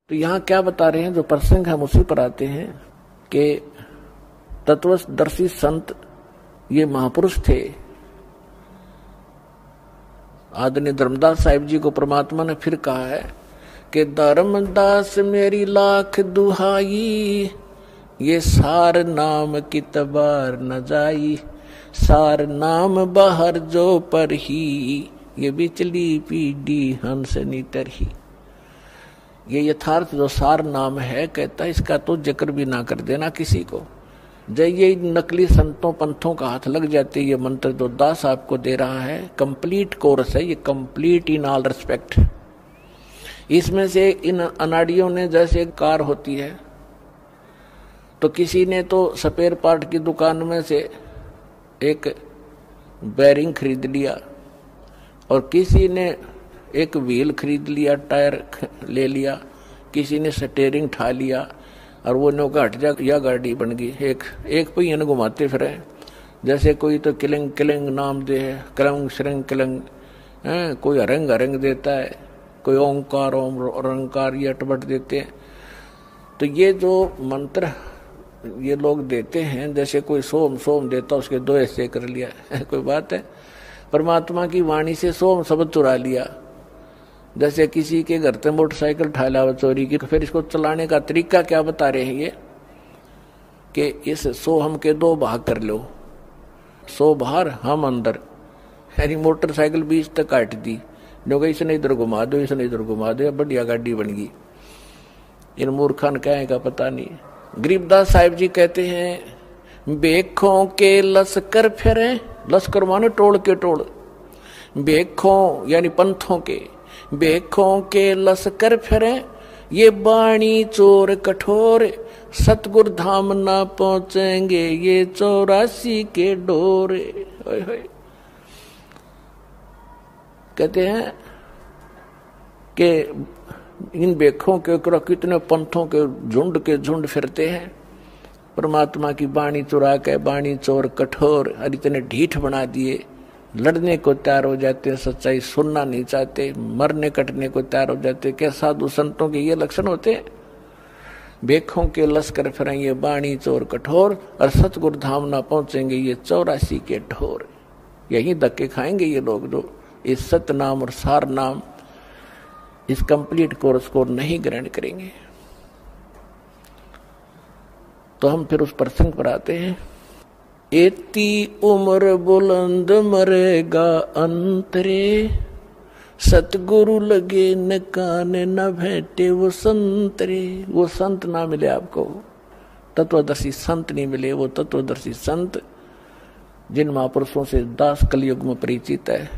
तो यहाँ क्या बता रहे हैं, जो प्रसंग हम उसी पर आते हैं कि तत्वदर्शी संत ये महापुरुष थे। आदरणीय धर्मदास साहिब जी को परमात्मा ने फिर कहा है कि धर्मदास मेरी लाख दुहाई, ये सार नाम की तबार न जाई, सार नाम बाहर जो पर ही, ये बिचली पीढ़ी हंस नीतर ही। ये यथार्थ जो सार नाम है, कहता है इसका तो जिक्र भी ना कर देना किसी को। जब ये नकली संतों पंथों का हाथ लग जाते, ये मंत्र जो दास आपको दे रहा है कंप्लीट कोर्स है, ये कंप्लीट इन ऑल रिस्पेक्ट। इसमें से इन अनाड़ियों ने, जैसे कार होती है तो किसी ने तो स्पेयर पार्ट की दुकान में से एक बैरिंग खरीद लिया और किसी ने एक व्हील खरीद लिया, टायर ले लिया, किसी ने स्टीयरिंग ठा लिया और वो नौका हट जा या गाड़ी बन गई। एक पहिया ने घुमाते फिरे, जैसे कोई तो किलिंग किलिंग नाम दे है, कलंग श्रृंग किलंग, कोई अरंग अरंग देता है, कोई ओंकार ओम रंकार ये अटबट देते हैं। तो ये जो मंत्र ये लोग देते हैं, जैसे कोई सोम सोम देता उसके दो ऐसे कर लिया कोई बात है। परमात्मा की वाणी से सोम शब्द चुरा लिया, जैसे किसी के घर से मोटरसाइकिल ठा लिया चोरी की, तो फिर इसको चलाने का तरीका क्या बता रहे हैं ये कि इस सोहम के दो भाग कर लो, सो बाहर हम अंदर, यानी मोटरसाइकिल बीच तक काट दी, जो कि इसने इधर घुमा दो, इसने इधर घुमा दो, बढ़िया गाड़ी बन गई। इन मूर्खान कहेगा पता नहीं। गरीबदास साहिब जी कहते हैं बेखों के लश्कर फिरे, लश्कर माने टोल के टोल, बेखों यानी पंथों के, बेखों के लश्कर फिरे, ये बाणी चोर कठोर, सतगुरु धाम ना पहुंचेंगे ये 84 के डोरे। कहते हैं कि इन बेखों के कितने पंथों के झुंड फिरते हैं, परमात्मा की बाणी चुरा के, बाणी चोर कठोर, और इतने ढीठ बना दिए, लड़ने को तैयार हो जाते, सच्चाई सुनना नहीं चाहते, मरने कटने को तैयार हो जाते। क्या साधु संतों के ये लक्षण होते हैं? बेखों के लश्कर फिरेंगे बाणी चोर कठोर, और सतगुरु धाम ना पहुंचेंगे ये 84 के ढोर। यही धक्के खाएंगे ये लोग जो इस सत्य नाम और सार नाम, इस कंप्लीट कोर्स को नहीं ग्रहण करेंगे। तो हम फिर उस प्रसंग पर आते हैं। एती उम्र बुलंद मरेगा अंतरे, सतगुरु लगे न कान न भेंटे वो संतरे। वो संत ना मिले आपको, तत्वदर्शी संत नहीं मिले, वो तत्वदर्शी संत जिन महापुरुषों से दास कलयुग में परिचित है,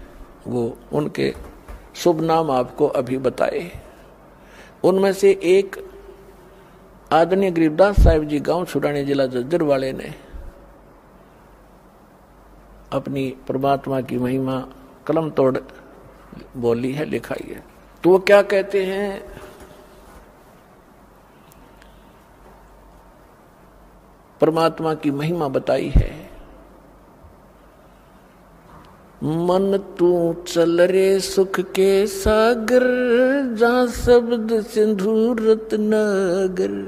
वो उनके शुभ नाम आपको अभी बताए। उनमें से एक आदरणीय गरीबदास साहिब जी गांव छुड़ानी जिला जज्जर वाले ने अपनी परमात्मा की महिमा कलम तोड़ बोली है, लिखाई है। तो वो क्या कहते हैं, परमात्मा की महिमा बताई है। मन तू चल रे सुख के सागर, जहां शब्द सिंधु रत्नागर।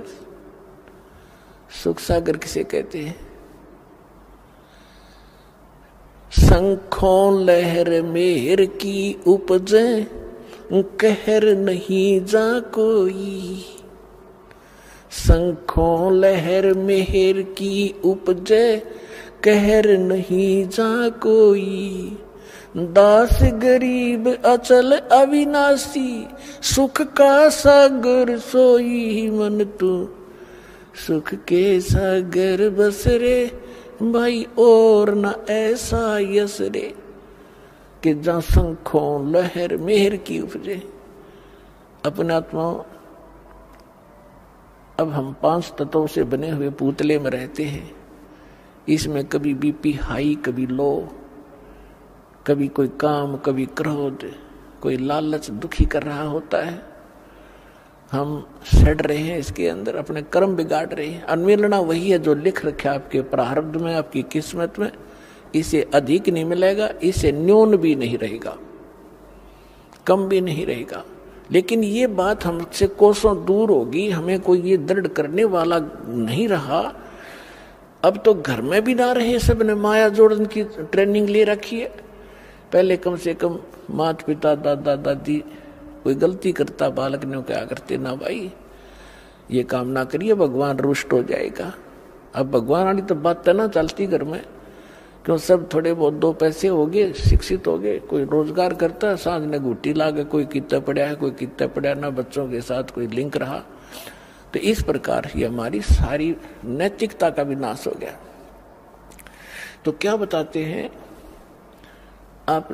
सुख सागर किसे कहते हैं? शंखों लहर मेहर की उपजे, कहर नहीं जा कोई। शंखों लहर मेहर की उपजे, कहर नहीं जा कोई। दास गरीब अचल अविनाशी, सुख का सागर सोई। मन तू सुख के सागर बस रे भाई, और न ऐसा यस रे कि जहां शंखों लहर मेहर की उपजे। अपने आत्मा, अब हम 5 तत्वों से बने हुए पुतले में रहते हैं। इसमें कभी बीपी हाई, कभी लो, कभी कोई काम, कभी क्रोध, कोई लालच दुखी कर रहा होता है। हम सड़ रहे हैं इसके अंदर, अपने कर्म बिगाड़ रहे हैं। अन्मिलना वही है जो लिख रखा आपके प्रारब्ध में, आपकी किस्मत में। इसे अधिक नहीं मिलेगा, इसे न्यून भी नहीं रहेगा, कम भी नहीं रहेगा। लेकिन ये बात हमसे कोसों दूर होगी, हमें कोई ये दृढ़ करने वाला नहीं रहा। अब तो घर में भी ना रहे, सब ने माया जोड़न की ट्रेनिंग ले रखी है। पहले कम से कम माता पिता दादा दादी कोई गलती करता बालक ने क्या करते, ना भाई ये काम ना करिए भगवान रुष्ट हो जाएगा। अब भगवान वाली तो बात ना चलती घर में, क्यों सब थोड़े बहुत दो पैसे हो गए, शिक्षित हो गए, कोई रोजगार करता है, सांझ ने घूटी ला के कोई कितना पड़ा है, कोई कितना पड़ा ना, बच्चों के साथ कोई लिंक रहा। तो इस प्रकार ये हमारी सारी नैतिकता का विनाश हो गया। तो क्या बताते हैं, आप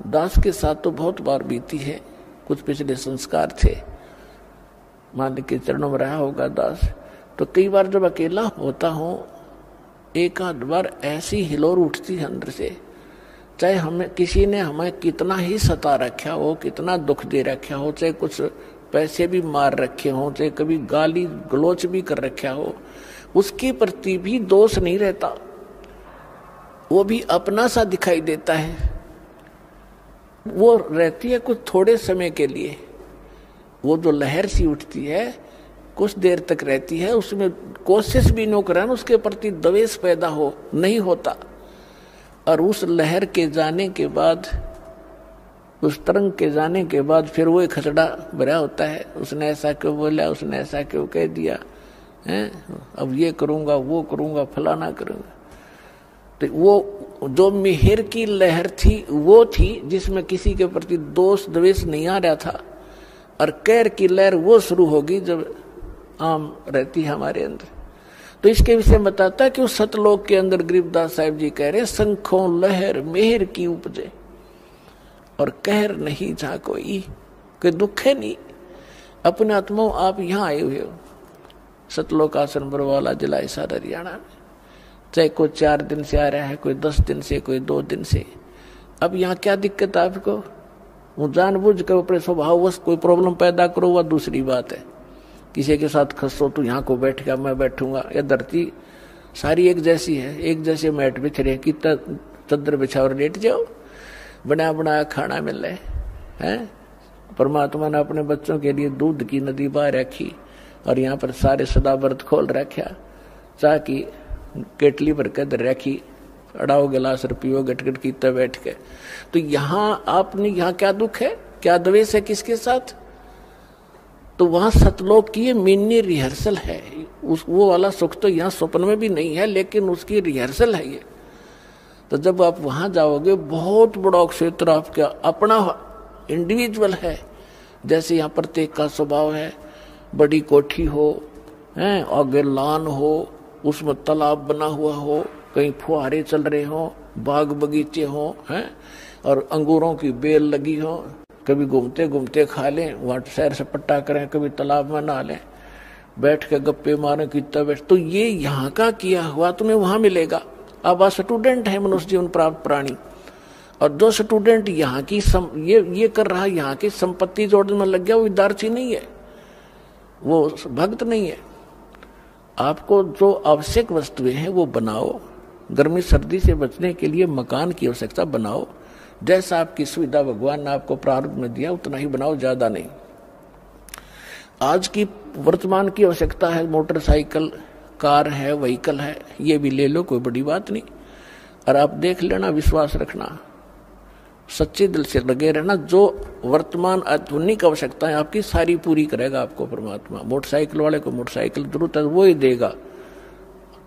दास के साथ तो बहुत बार बीती है, कुछ पिछले संस्कार थे, मान के चरणों में रहा होगा दास। तो कई बार जब अकेला होता हूं, एक आध बार ऐसी हिलोर उठती है अंदर से, चाहे हमें किसी ने हमें कितना ही सता रखा हो, कितना दुख दे रखा हो, चाहे कुछ पैसे भी मार रखे हो, चाहे कभी गाली गलोच भी कर रखा हो, उसके प्रति भी दोष नहीं रहता, वो भी अपना सा दिखाई देता है। वो रहती है कुछ थोड़े समय के लिए, वो जो लहर सी उठती है कुछ देर तक रहती है, उसमें कोशिश भी न करें उसके प्रति द्वेष पैदा हो नहीं होता। और उस लहर के जाने के बाद, उस तरंग के जाने के बाद फिर वो एक खचड़ा भरा होता है, उसने ऐसा क्यों बोला, उसने ऐसा क्यों कह दिया है, अब ये करूंगा वो करूंगा फलाना करूंगा। तो वो जो मिहिर की लहर थी वो थी जिसमें किसी के प्रति दोष द्वेष नहीं आ रहा था, और कैर की लहर वो शुरू होगी जब आम रहती है हमारे अंदर। तो इसके विषय में बताता है कि उस सतलोक के अंदर गरीबदास साहिब जी कह रहे, संखों लहर मेहर की उपजे और कहर नहीं जा कोई दुख है नहीं। अपने आत्मा आप यहाँ आए हुए हो, सतलोक आश्रम बरवाला जिला हिसार हरियाणा में, चाहे कोई 4 दिन से आ रहा है, कोई 10 दिन से, कोई 2 दिन से। अब यहाँ क्या दिक्कत है आपको, वो जानबूझ कर अपने स्वभाववश कोई प्रॉब्लम पैदा करो, वह दूसरी बात है। किसी के साथ खसो तो यहाँ को बैठ गया, मैं बैठूंगा, या धरती सारी एक जैसी है, एक जैसे मैट बिछ रहे, कितना चद्दर बिछा और लेट जाओ, बना बनाया खाना मिल रहा है। परमात्मा ने अपने बच्चों के लिए दूध की नदी बहा रखी, और यहाँ पर सारे सदा व्रत खोल रखा, चाह की केटली पर कदर रखी, अड़ाओ गिलास पियो गटगट कीता बैठ के। तो यहाँ आपने, यहाँ क्या दुख है, क्या द्वेष है किसके साथ? तो वहां सतलोक की मिनी रिहर्सल है, उस वो वाला सुख तो यहाँ स्वप्न में भी नहीं है, लेकिन उसकी रिहर्सल है ये। तो जब आप वहां जाओगे, बहुत बड़ा क्षेत्र आपका अपना इंडिविजुअल है, जैसे यहाँ प्रत्येक का स्वभाव है, बड़ी कोठी हो, हैं आगे लान हो, उसमें तालाब बना हुआ हो, कहीं फुहारे चल रहे हो, बाग बगीचे हो, हैं और अंगूरों की बेल लगी हो, कभी घूमते घूमते खा लें, वहां सैर सपट्टा करें, कभी तालाब में नहा लें, बैठ के गप्पे मारें, कितना बैठ। तो ये यहाँ का किया हुआ तुम्हें वहां मिलेगा। अब आप स्टूडेंट है, मनुष्य जीवन प्राप्त प्राणी, और जो स्टूडेंट यहाँ की ये कर रहा है, यहाँ की संपत्ति जोड़ने में लग गया, वो विद्यार्थी नहीं है, वो भक्त नहीं है। आपको जो आवश्यक वस्तुएं हैं वो बनाओ, गर्मी सर्दी से बचने के लिए मकान की आवश्यकता बनाओ, जैसा आपकी सुविधा भगवान ने आपको प्रारब्ध में दिया उतना ही बनाओ, ज्यादा नहीं। आज की वर्तमान की आवश्यकता है, मोटरसाइकिल, कार है, व्हीकल है, ये भी ले लो, कोई बड़ी बात नहीं। और आप देख लेना, विश्वास रखना, सच्चे दिल से लगे रहना, जो वर्तमान आधुनिक आवश्यकताएं आपकी सारी पूरी करेगा आपको परमात्मा। मोटरसाइकिल वाले को मोटरसाइकिल जरूरत है वो ही देगा,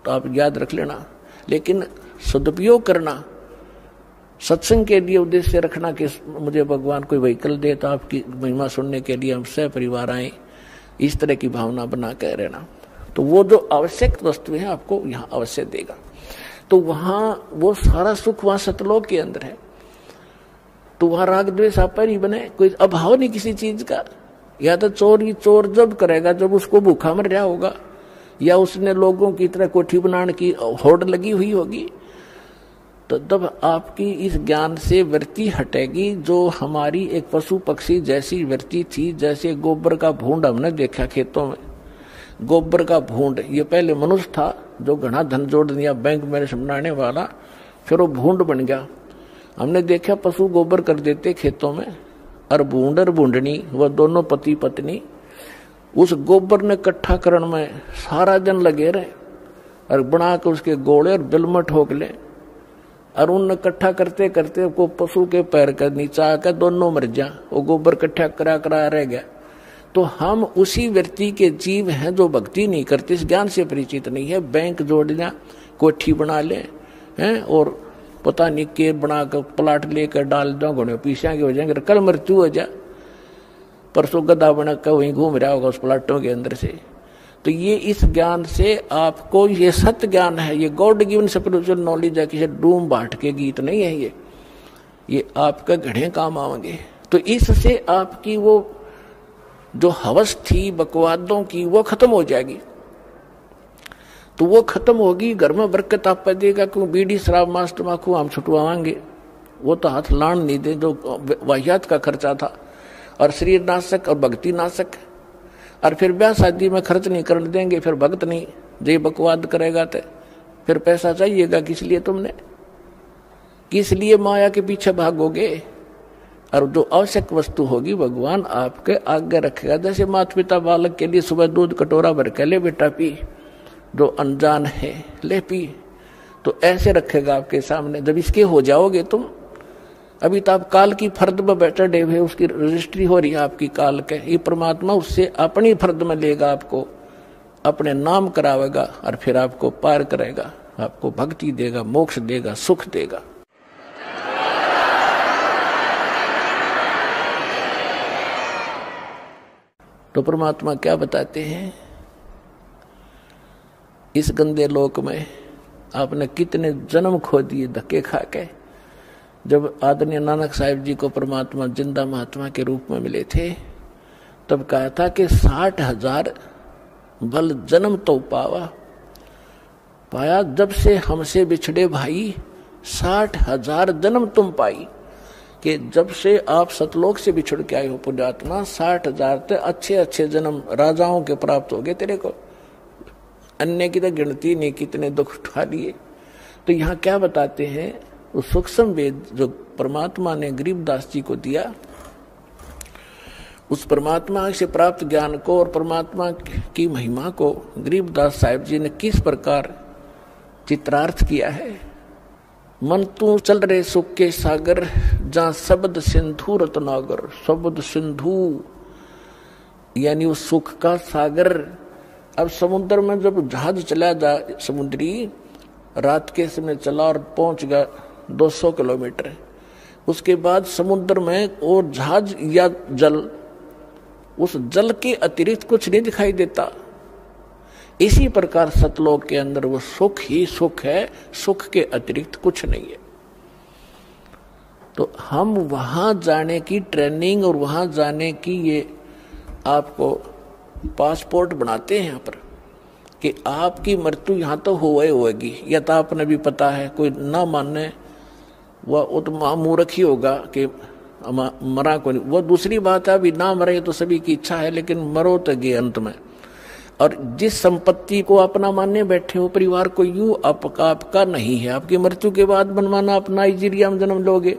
तो आप याद रख लेना। लेकिन सदुपयोग करना, सत्संग के लिए उद्देश्य रखना कि मुझे भगवान कोई व्हीकल दे तो आपकी महिमा सुनने के लिए हम सह परिवार आए, इस तरह की भावना बना कर रहना। तो वो जो आवश्यक वस्तुएं हैं आपको यहाँ अवश्य देगा। तो वहां वो सारा सुख वहां सतलोक के अंदर है। तो वहां राग द्वेष आप पर ही बने, कोई अभाव नहीं किसी चीज का। या तो चोर जब करेगा जब उसको भूखा मर रहा होगा, या उसने लोगों की तरह कोठी बनाने की होड़ लगी हुई होगी, तो तब आपकी इस ज्ञान से वृत्ति हटेगी, जो हमारी एक पशु पक्षी जैसी वृत्ति थी। जैसे गोबर का भूंड हमने देखा खेतों में, गोबर का भूंड, ये पहले मनुष्य था जो घना धन जोड़ दिया बैंक में बनाने वाला, फिर वो भूंड बन गया। हमने देखा पशु गोबर कर देते खेतों में, और बूंद और बूंदनी, वह दोनों पति पत्नी उस गोबर ने इकट्ठा करण में सारा दिन लगे रहे और बना के उसके गोले और बिल में ठोक ले, और उन इकट्ठा करते करते को पशु के पैर का नीचा आकर दोनों मर जा, वो गोबर इकट्ठा करा रह गया। तो हम उसी व्यक्ति के जीव हैं जो भक्ति नहीं करते, इस ज्ञान से परिचित नहीं है। बैंक जोड़ लिया, कोठी बना ले हैं और पता नहीं के बना कर प्लाट लेकर डाल दो, घोड़े पीछा के हो जाएंगे, कल मृत्यु हो जा, परसों गधा बना कर वहीं घूम रहा होगा उस प्लाटों के अंदर से। तो ये इस ज्ञान से आपको, ये सत्य ज्ञान है, ये गॉड गिवन स्पिरिचुअल नॉलेज है, किसी डूम बाट के गीत नहीं है ये आपका घड़े काम आएंगे। तो इससे आपकी वो जो हवस थी बकवादों की वो खत्म हो जाएगी। तो वो खत्म होगी, घर में बरकत आप देगा, क्यों बीड़ी शराब मांस तम्बाकू हम छुटवाएंगे, वो तो हाथ लान नहीं दे, जो वाहियात का खर्चा था, और शरीर नाशक और भक्ति नाशक। और फिर ब्याह शादी में खर्च नहीं करने देंगे, फिर भक्त नहीं, जे बकवाद करेगा तो फिर पैसा चाहिएगा किस लिए तुमने, किस लिए माया के पीछे भागोगे। और जो आवश्यक वस्तु होगी भगवान आपके आगे रखेगा। जैसे माता पिता बालक के लिए सुबह दूध कटोरा भर के ले बेटा पी, जो अनजान है ले पी, तो ऐसे रखेगा आपके सामने। जब इसके हो जाओगे तुम, अभी तो आप काल की फर्द में बैठे हुए, उसकी रजिस्ट्री हो रही है आपकी काल के, ये परमात्मा उससे अपनी फर्द में लेगा, आपको अपने नाम करावेगा और फिर आपको पार करेगा, आपको भक्ति देगा, मोक्ष देगा, सुख देगा। तो परमात्मा क्या बताते हैं, इस गंदे लोक में आपने कितने जन्म खो दिए धक्के खा के। जब आदरणीय नानक साहिब जी को परमात्मा जिंदा महात्मा के रूप में मिले थे, तब कहा था कि 60,000 बल जन्म तो पाया, जब से हमसे बिछड़े भाई 60,000 जन्म तुम पाई। कि जब से आप सतलोक से बिछड़ के आए हो पुण्यात्मा, 60,000 तो अच्छे अच्छे जन्म राजाओं के प्राप्त हो गए तेरे को, अन्य की तो गिनती नहीं कितने दुख उठा लिए। तो यहाँ क्या बताते हैं, उस सूक्ष्म वेद जो परमात्मा ने गरीबदास जी को दिया, उस परमात्मा से प्राप्त ज्ञान को और परमात्मा की महिमा को गरीबदास साहिब जी ने किस प्रकार चित्रार्थ किया है। मन तू चल रहे सुख के सागर, जहां शब्द सिंधु रत्नागर। शब्द सिंधु यानी उस सुख का सागर। अब समुद्र में जब जहाज चला जा, समुद्री रात के समय चला और पहुंच गया 200 किलोमीटर, उसके बाद समुद्र में और जहाज या जल, उस जल के अतिरिक्त कुछ नहीं दिखाई देता। इसी प्रकार सतलोक के अंदर वो सुख ही सुख है, सुख के अतिरिक्त कुछ नहीं है। तो हम वहां जाने की ट्रेनिंग और वहां जाने की ये आपको पासपोर्ट बनाते हैं यहाँ पर कि आपकी मृत्यु यहाँ तो होगी। या तो आपने भी पता है, कोई ना मानने वह तो मूर्ख ही होगा कि मरा को नहीं। वो दूसरी बात है, अभी ना मरे तो सभी की इच्छा है, लेकिन मरो तो गए अंत में। और जिस संपत्ति को अपना मानने बैठे हो, परिवार को यूं आपका नहीं है, आपकी मृत्यु के बाद बनवाना आप नाइजीरिया में जन्म लोगे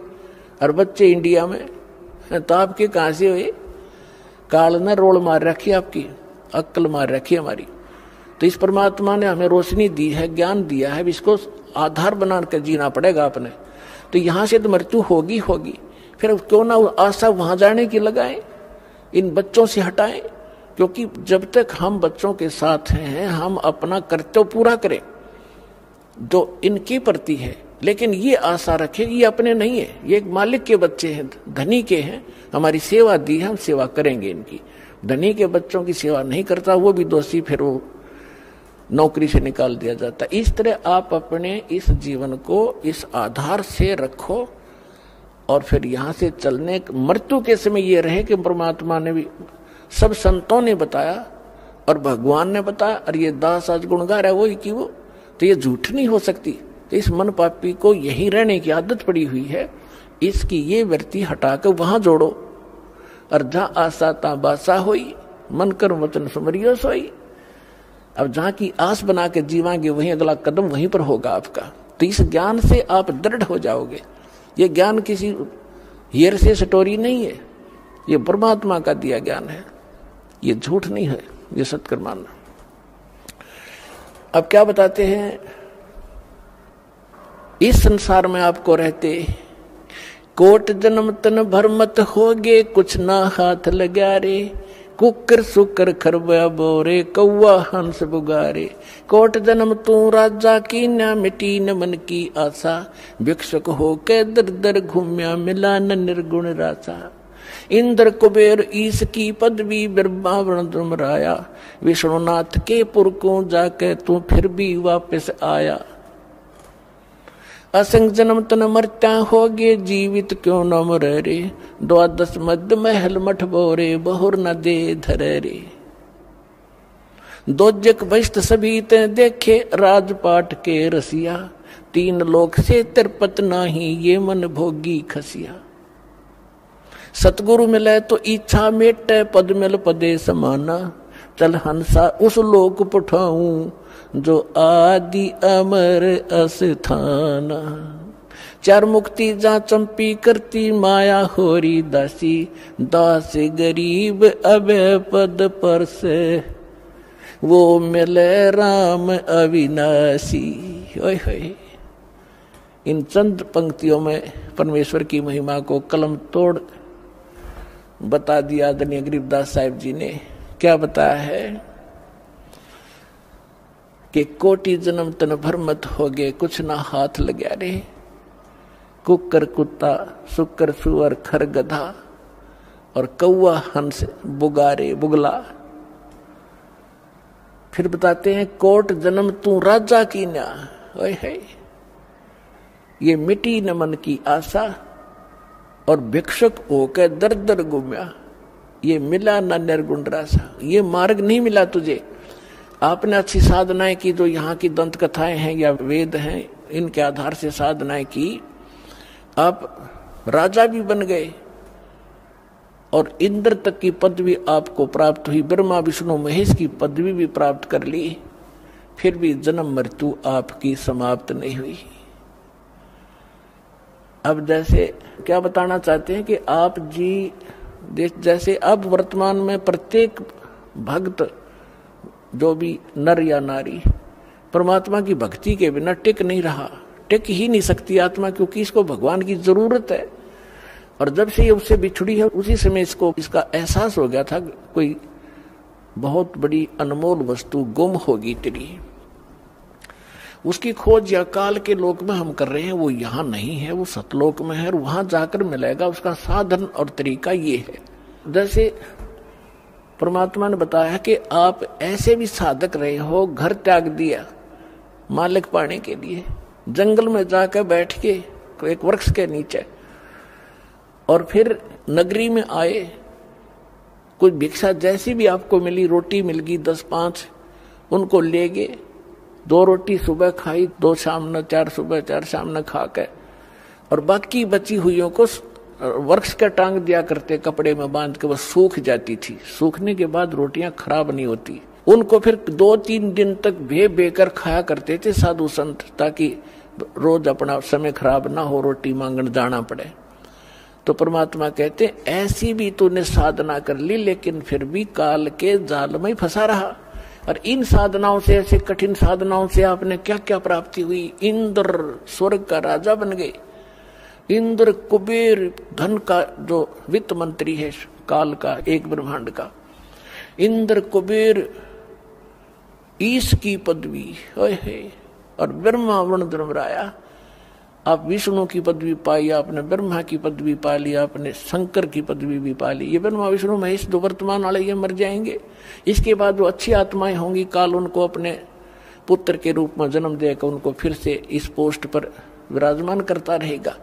और बच्चे इंडिया में, तो आपके कहां से हुए। काल ने रोल मार रखी, आपकी अक्ल मार रखी हमारी। तो इस परमात्मा ने हमें रोशनी दी है, ज्ञान दिया है, इसको आधार बनाकर जीना पड़ेगा अपने। तो यहां से तो मृत्यु होगी, फिर क्यों ना आशा वहां जाने की लगाएं, इन बच्चों से हटाएं। क्योंकि जब तक हम बच्चों के साथ हैं, हम अपना कर्तव्य पूरा करें जो इनके प्रति है, लेकिन ये आशा रखें ये अपने नहीं है, ये एक मालिक के बच्चे हैं, धनी के हैं, हमारी सेवा दी है, हम सेवा करेंगे इनकी। धनी के बच्चों की सेवा नहीं करता वो भी दोषी, फिर वो नौकरी से निकाल दिया जाता। इस तरह आप अपने इस जीवन को इस आधार से रखो और फिर यहाँ से चलने मृत्यु के समय ये रहे कि परमात्मा ने भी, सब संतों ने बताया और भगवान ने बताया, और ये दास आज गुण गा रहा है वही की वो, तो ये झूठ नहीं हो सकती। तो इस मन पापी को यही रहने की आदत पड़ी हुई है, इसकी ये वृत्ति हटाकर वहां जोड़ो। और जहां आशा ता बासा होई, मन कर वचन सुमरियो सोई। अब जहां की आस बना के जीवांगे वहीं अगला कदम वहीं पर होगा आपका। तो इस ज्ञान से आप दृढ़ हो जाओगे। ये ज्ञान किसी हियर से स्टोरी नहीं है, ये परमात्मा का दिया ज्ञान है, ये झूठ नहीं है, ये सत्य कर मानना। अब क्या बताते हैं, इस संसार में आपको रहते कोट जन्म तन भर मत होगे, कुछ ना हाथ लगा रे, कुकर सुकर खरबा बोरे, कौआ हंस बुगारे। कोट जन्म तू राजा की, ना मिटी न मन की आशा, भिक्षुक होके दर दर घूम्या, मिला न निर्गुण रासा। इंद्र कुबेर ईश की पदवी, ब्रह्मा वर्ण दुमराया, विष्णुनाथ के पुर को जाके तू फिर भी वापस आया। असंग जन्म तन मरता होगे, जीवित क्यों न मरे रे, द्वादश मध्य महल मठ बोरे, बहुर न दे धरे रे। दोजक बस्त सभी ते देखे, राजपाट के रसिया, तीन लोक से तिरपत नाही, ये मन भोगी खसिया। सतगुरु मिले तो इच्छा मेटे, पद मिल पदे समाना, चल हंसा उस लोक पठाऊं, जो आदि अमर अस्थाना। चार मुक्ति जा चंपी करती, माया होरी दासी, दास गरीब अभय पद पर से, वो मिले राम अविनाशी। ओए होए, इन चंद पंक्तियों में परमेश्वर की महिमा को कलम तोड़ बता दिया आदरणीय गरीबदास साहिब जी ने। क्या बताया है कि कोटि जन्म तन भर मत होगे, कुछ ना हाथ लगा रे, कुकर कुत्ता सुकर सुअर खर गधा, और कौआ हंस बुगारे बुगला। फिर बताते हैं कोट जन्म तू राजा की न्या, ओए है, ये मिटी न मन की आशा, और भिक्षुक होकर दर दर घूम्या, ये मिला न निर्गुण रासा। ये मार्ग नहीं मिला तुझे, आपने अच्छी साधनाएं की, जो यहाँ की दंत कथाएं हैं या वेद हैं, इनके आधार से साधनाएं की, आप राजा भी बन गए और इंद्र तक की पदवी आपको प्राप्त हुई, ब्रह्मा विष्णु महेश की पदवी भी प्राप्त कर ली, फिर भी जन्म मृत्यु आपकी समाप्त नहीं हुई। अब जैसे क्या बताना चाहते हैं कि आप जी जैसे अब वर्तमान में प्रत्येक भक्त, जो भी नर या नारी, परमात्मा की भक्ति के बिना टिक नहीं रहा, टिक ही नहीं सकती आत्मा, क्योंकि इसको भगवान की जरूरत है। और जब से ये उससे बिछड़ी है, उसी समय इसको इसका एहसास हो गया था कोई बहुत बड़ी अनमोल वस्तु गुम होगी तेरी। उसकी खोज या काल के लोक में हम कर रहे हैं, वो यहाँ नहीं है, वो सतलोक में है, और वहां जाकर मिलेगा। उसका साधन और तरीका ये है, जैसे परमात्मा ने बताया कि आप ऐसे भी साधक रहे हो, घर त्याग दिया मालिक पाने के लिए, जंगल में जाकर बैठ के एक वृक्ष के नीचे, और फिर नगरी में आए, कुछ भिक्षा जैसी भी आपको मिली, रोटी मिल गई 10-5, उनको ले गए, 2 रोटी सुबह खाई, 2 शाम न, 4 सुबह 4 शाम न खा के, और बाकी बची हुईयों को वृक्ष का टांग दिया करते, कपड़े में बांध के, बस सूख जाती थी। सूखने के बाद रोटियां खराब नहीं होती, उनको फिर 2-3 दिन तक भे बेकर खाया करते थे साधु संत, ताकि रोज अपना समय खराब ना हो, रोटी मांगने जाना पड़े। तो परमात्मा कहते ऐसी भी तूने साधना कर ली, लेकिन फिर भी काल के जाल में फंसा रहा। और इन साधनाओं से, ऐसे कठिन साधनाओं से आपने क्या क्या प्राप्ति हुई। इंद्र स्वर्ग का राजा बन गए, इंद्र कुबेर धन का जो वित्त मंत्री है काल का, एक ब्रह्मांड का, इंद्र कुबेर ईश की पदवी, और ब्रह्मा वर्ण धर्मराया, आप विष्णु की पदवी पाई, आपने ब्रह्मा की पदवी पा ली, आपने शंकर की पदवी भी पा ली। ये ब्रह्मा विष्णु महेश दो वर्तमान वाले ये मर जाएंगे, इसके बाद जो अच्छी आत्माएं होंगी, काल उनको अपने पुत्र के रूप में जन्म देकर उनको फिर से इस पोस्ट पर विराजमान करता रहेगा।